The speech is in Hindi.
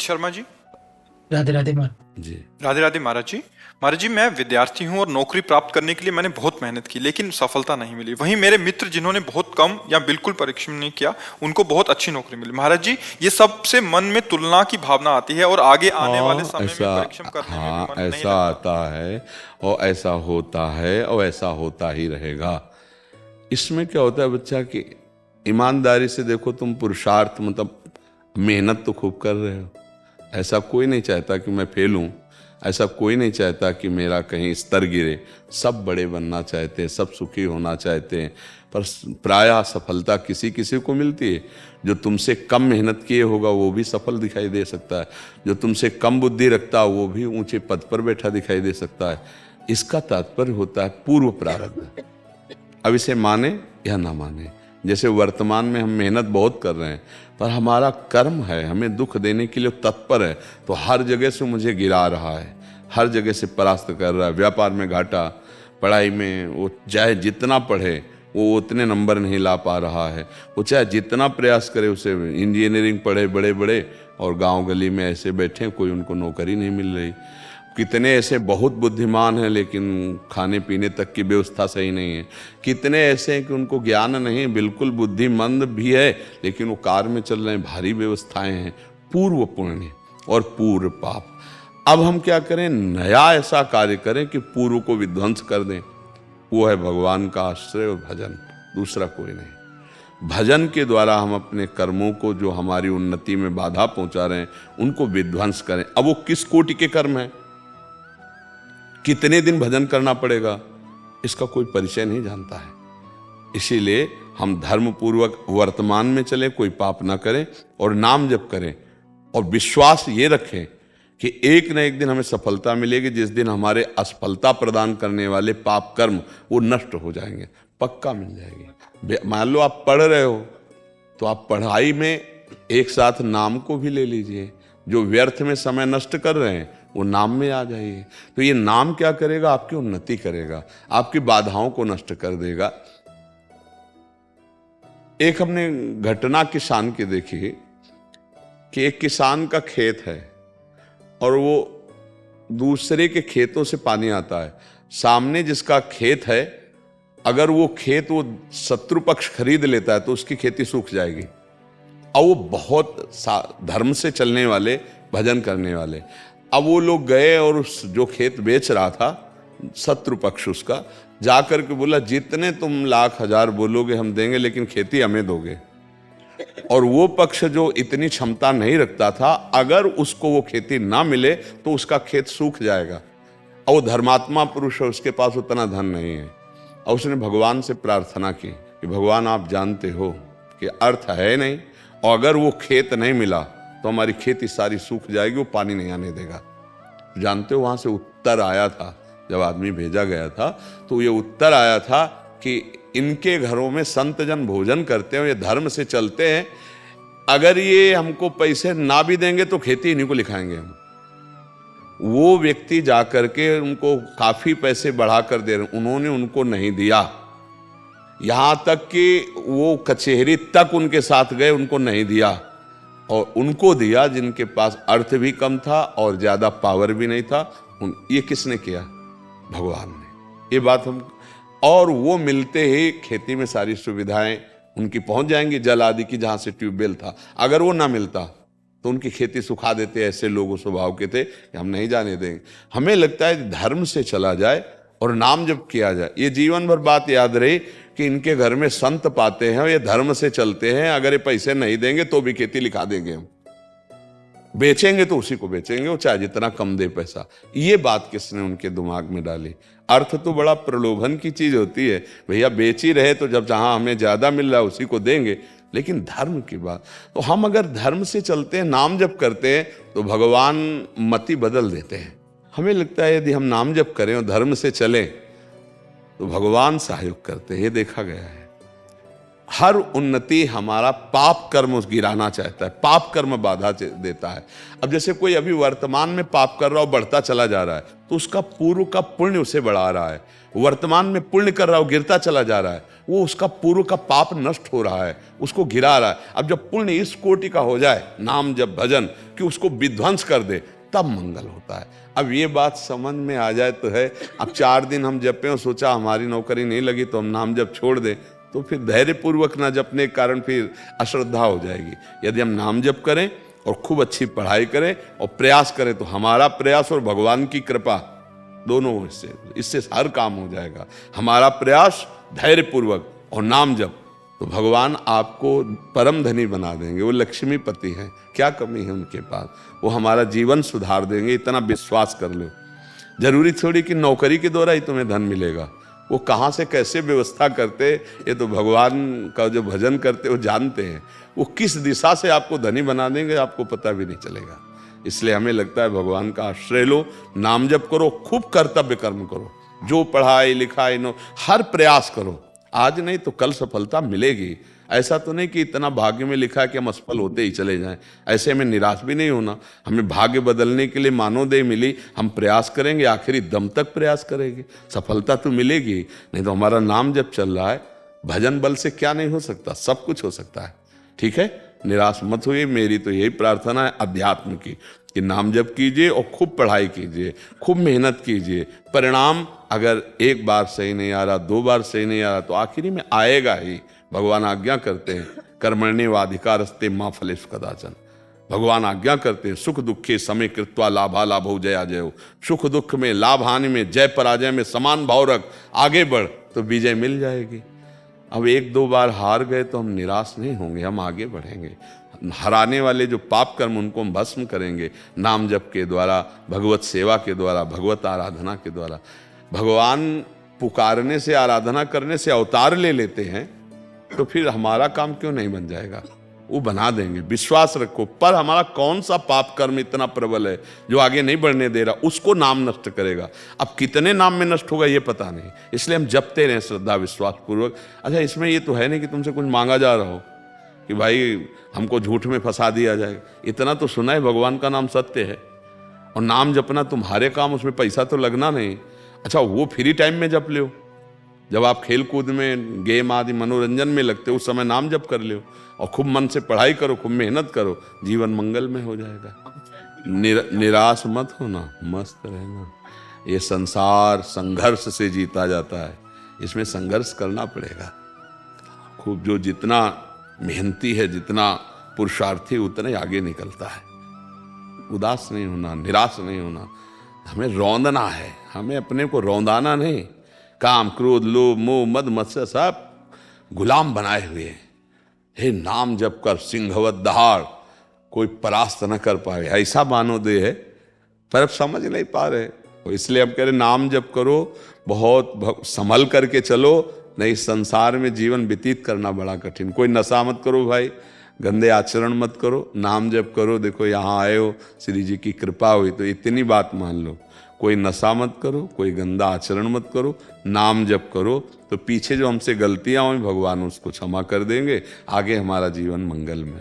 शर्मा जी। राधे राधे माँ जी। राधे राधे महाराज जी। महाराज जी, मैं विद्यार्थी हूँ और नौकरी प्राप्त करने के लिए मैंने बहुत मेहनत की, लेकिन सफलता नहीं मिली। वहीं मेरे मित्र जिन्होंने बहुत कम या बिल्कुल परिश्रम नहीं किया, उनको बहुत अच्छी नौकरी मिली। महाराज जी, ये सबसे मन में तुलना की भावना आती है और आगे आने वाले समय में परिश्रम करने में भी मन नहीं ऐसा लगता। आता है और ऐसा होता है और ऐसा होता ही रहेगा। इसमें क्या होता है बच्चा कि ईमानदारी से देखो, तुम पुरुषार्थ मतलब मेहनत तो खूब कर रहे हो। ऐसा कोई नहीं चाहता कि मैं फेल हूँ, ऐसा कोई नहीं चाहता कि मेरा कहीं स्तर गिरे। सब बड़े बनना चाहते हैं, सब सुखी होना चाहते हैं, पर प्रायः सफलता किसी किसी को मिलती है। जो तुमसे कम मेहनत किए होगा वो भी सफल दिखाई दे सकता है, जो तुमसे कम बुद्धि रखता है वो भी ऊंचे पद पर बैठा दिखाई दे सकता है। इसका तात्पर्य होता है पूर्व प्रारब्ध। अब इसे माने या ना माने, जैसे वर्तमान में हम मेहनत बहुत कर रहे हैं, पर हमारा कर्म है हमें दुख देने के लिए तत्पर है, तो हर जगह से मुझे गिरा रहा है, हर जगह से परास्त कर रहा है। व्यापार में घाटा, पढ़ाई में वो चाहे जितना पढ़े वो उतने नंबर नहीं ला पा रहा है, वो चाहे जितना प्रयास करे, उसे इंजीनियरिंग पढ़े बड़े बड़े और गांव गली में ऐसे बैठे, कोई उनको नौकरी नहीं मिल रही। कितने ऐसे बहुत बुद्धिमान हैं लेकिन खाने पीने तक की व्यवस्था सही नहीं है। कितने ऐसे हैं कि उनको ज्ञान नहीं, बिल्कुल बुद्धिमंद भी है लेकिन वो कार में चल रहे हैं, भारी व्यवस्थाएं हैं। पूर्व पुण्य और पूर्व पाप। अब हम क्या करें, नया ऐसा कार्य करें कि पूर्व को विध्वंस कर दें। वो है भगवान का आश्रय और भजन, दूसरा कोई नहीं। भजन के द्वारा हम अपने कर्मों को, जो हमारी उन्नति में बाधा पहुंचा रहे हैं, उनको विध्वंस करें। अब वो किस कोटि के कर्म है, कितने दिन भजन करना पड़ेगा, इसका कोई परिचय नहीं जानता है। इसीलिए हम धर्म पूर्वक वर्तमान में चले, कोई पाप ना करें और नाम जप करें और विश्वास ये रखें कि एक न एक दिन हमें सफलता मिलेगी, जिस दिन हमारे असफलता प्रदान करने वाले पाप कर्म वो नष्ट हो जाएंगे, पक्का मिल जाएगी। मान लो आप पढ़ रहे हो तो आप पढ़ाई में एक साथ नाम को भी ले लीजिए। जो व्यर्थ में समय नष्ट कर रहे हैं वो नाम में आ जाइए। तो ये नाम क्या करेगा, आपकी उन्नति करेगा, आपकी बाधाओं को नष्ट कर देगा। एक हमने घटना किसान की देखी कि एक किसान का खेत है और वो दूसरे के खेतों से पानी आता है। सामने जिसका खेत है, अगर वो खेत वो शत्रु पक्ष खरीद लेता है तो उसकी खेती सूख जाएगी। और वो बहुत धर्म से चलने वाले, भजन करने वाले। अब वो लोग गए और उस जो खेत बेच रहा था शत्रु पक्ष, उसका जाकर के बोला, जितने तुम लाख हजार बोलोगे हम देंगे, लेकिन खेती हमें दोगे। और वो पक्ष जो इतनी क्षमता नहीं रखता था, अगर उसको वो खेती ना मिले तो उसका खेत सूख जाएगा। और वो धर्मात्मा पुरुष है, उसके पास उतना धन नहीं है। और उसने भगवान से प्रार्थना की कि भगवान आप जानते हो कि अर्थ है नहीं, और अगर वो खेत नहीं मिला तो हमारी खेती सारी सूख जाएगी, वो पानी नहीं आने देगा। जानते हो वहां से उत्तर आया था, जब आदमी भेजा गया था तो ये उत्तर आया था कि इनके घरों में संत जन भोजन करते हैं, ये धर्म से चलते हैं, अगर ये हमको पैसे ना भी देंगे तो खेती इन्हीं को लिखाएंगे हम। वो व्यक्ति जाकर के उनको काफी पैसे बढ़ा कर दे रहे, उन्होंने उनको नहीं दिया। यहां तक कि वो कचहरी तक उनके साथ गए, उनको नहीं दिया। और उनको दिया जिनके पास अर्थ भी कम था और ज्यादा पावर भी नहीं था। ये किसने किया? भगवान ने। ये बात हम, और वो मिलते ही खेती में सारी सुविधाएं उनकी पहुंच जाएंगी, जल आदि की, जहां से ट्यूबवेल था। अगर वो ना मिलता तो उनकी खेती सुखा देते। ऐसे लोगों स्वभाव के थे कि हम नहीं जाने देंगे। हमें लगता है धर्म से चला जाए और नाम जब किया जाए। ये जीवन भर बात याद रही कि इनके घर में संत पाते हैं, ये धर्म से चलते हैं, अगर ये पैसे नहीं देंगे तो भी खेती लिखा देंगे हम, बेचेंगे तो उसी को बेचेंगे, वो चाहे जितना कम दे पैसा। ये बात किसने उनके दिमाग में डाली? अर्थ तो बड़ा प्रलोभन की चीज होती है, भैया बेच ही रहे तो जब जहां हमें ज्यादा मिल रहा है उसी को देंगे। लेकिन धर्म की बात, तो हम अगर धर्म से चलते हैं, नाम जप करते हैं, तो भगवान मति बदल देते हैं। हमें लगता है यदि हम नाम जप करें और धर्म से चलें तो भगवान सहयोग करते हैं, ये देखा गया है। हर उन्नति हमारा पाप कर्म उस गिराना चाहता है, पाप कर्म बाधा देता है। अब जैसे कोई अभी वर्तमान में पाप कर रहा हो, बढ़ता चला जा रहा है, तो उसका पूर्व का पुण्य उसे बढ़ा रहा है। वर्तमान में पुण्य कर रहा हो, गिरता चला जा रहा है, वो उसका पूर्व का पाप नष्ट हो रहा है, उसको गिरा रहा है। अब जब पुण्य इस कोटि का हो जाए, नाम जब भजन, कि उसको विध्वंस कर दे, तब मंगल होता है। अब ये बात समझ में आ जाए तो है। अब 4 दिन हम जपे और सोचा हमारी नौकरी नहीं लगी तो हम नाम जप छोड़ दें, तो फिर धैर्यपूर्वक ना जपने के कारण फिर अश्रद्धा हो जाएगी। यदि हम नाम जप करें और खूब अच्छी पढ़ाई करें और प्रयास करें, तो हमारा प्रयास और भगवान की कृपा दोनों इससे हर काम हो जाएगा। हमारा प्रयास धैर्यपूर्वक और नाम जप, तो भगवान आपको परम धनी बना देंगे। वो लक्ष्मीपति हैं, क्या कमी है उनके पास, वो हमारा जीवन सुधार देंगे, इतना विश्वास कर लो। जरूरी थोड़ी कि नौकरी के द्वारा ही तुम्हें धन मिलेगा, वो कहाँ से कैसे व्यवस्था करते, ये तो भगवान का जो भजन करते वो जानते हैं। वो किस दिशा से आपको धनी बना देंगे आपको पता भी नहीं चलेगा। इसलिए हमें लगता है भगवान का आश्रय लो, नाम जप करो, खूब कर्तव्य कर्म करो, जो पढ़ाई लिखाई नो हर प्रयास करो। आज नहीं तो कल सफलता मिलेगी। ऐसा तो नहीं कि इतना भाग्य में लिखा है कि हम असफल होते ही चले जाएं। ऐसे में निराश भी नहीं होना। हमें भाग्य बदलने के लिए मानवदेह मिली, हम प्रयास करेंगे, आखिरी दम तक प्रयास करेंगे, सफलता तो मिलेगी। नहीं तो हमारा नाम जब चल रहा है, भजन बल से क्या नहीं हो सकता, सब कुछ हो सकता है। ठीक है, निराश मत होइए। मेरी तो यही प्रार्थना है अध्यात्म की, कि नाम जप कीजिए और खूब पढ़ाई कीजिए, खूब मेहनत कीजिए। परिणाम अगर एक बार सही नहीं आ रहा, 2 बार सही नहीं आ रहा, तो आखिरी में आएगा ही। भगवान आज्ञा करते हैं, कर्मण्येवाधिकारस्ते मा फलेषु कदाचन। भगवान आज्ञा करते हैं, सुख दुखे समय कृत्वा लाभा लाभो जया जयो। सुख दुख में, लाभ हानि में, जय पराजय में समान भाव रख, आगे बढ़ तो विजय मिल जाएगी। अब 1-2 बार हार गए तो हम निराश नहीं होंगे, हम आगे बढ़ेंगे। हराने वाले जो पाप कर्म उनको हम भस्म करेंगे नाम जप के द्वारा, भगवत सेवा के द्वारा, भगवत आराधना के द्वारा। भगवान पुकारने से, आराधना करने से अवतार ले लेते हैं, तो फिर हमारा काम क्यों नहीं बन जाएगा? वो बना देंगे, विश्वास रखो। पर हमारा कौन सा पाप कर्म इतना प्रबल है जो आगे नहीं बढ़ने दे रहा, उसको नाम नष्ट करेगा। अब कितने नाम में नष्ट होगा ये पता नहीं, इसलिए हम जपते रहें श्रद्धा विश्वास पूर्वक। अच्छा, इसमें ये तो है नहीं कि तुमसे कुछ मांगा जा रहा हो कि भाई हमको झूठ में फंसा दिया जाएगा। इतना तो सुना है भगवान का नाम सत्य है, और नाम जपना तुम्हारे काम, उसमें पैसा तो लगना नहीं। अच्छा, वो फ्री टाइम में जप लो, जब आप खेल कूद में, गेम आदि मनोरंजन में लगते हो, उस समय नाम जप कर लो और खूब मन से पढ़ाई करो, खूब मेहनत करो, जीवन मंगल में हो जाएगा। निराश मत होना, मस्त रहना। ये संसार संघर्ष से जीता जाता है, इसमें संघर्ष करना पड़ेगा खूब। जो जितना मेहनती है, जितना पुरुषार्थी, उतना ही आगे निकलता है। उदास नहीं होना, निराश नहीं होना। हमें रौंदना है, हमें अपने को रौंदाना नहीं। काम क्रोध लोभ मोह मद मत्सर सब गुलाम बनाए हुए हैं। हे नाम जप कर सिंहवत दहाड़, कोई परास्त न कर पाए, ऐसा मानवदेह है। पर अब समझ नहीं पा रहे, तो इसलिए अब कह रहे नाम जप करो, बहुत संभल करके चलो, नहीं संसार में जीवन व्यतीत करना बड़ा कठिन। कोई नशा मत करो भाई, गंदे आचरण मत करो, नाम जप करो। देखो यहाँ आए हो, श्री जी की कृपा हुई, तो इतनी बात मान लो। कोई नशा मत करो, कोई गंदा आचरण मत करो, नाम जप करो, तो पीछे जो हमसे गलतियां हुई भगवान उसको क्षमा कर देंगे, आगे हमारा जीवन मंगल में हो।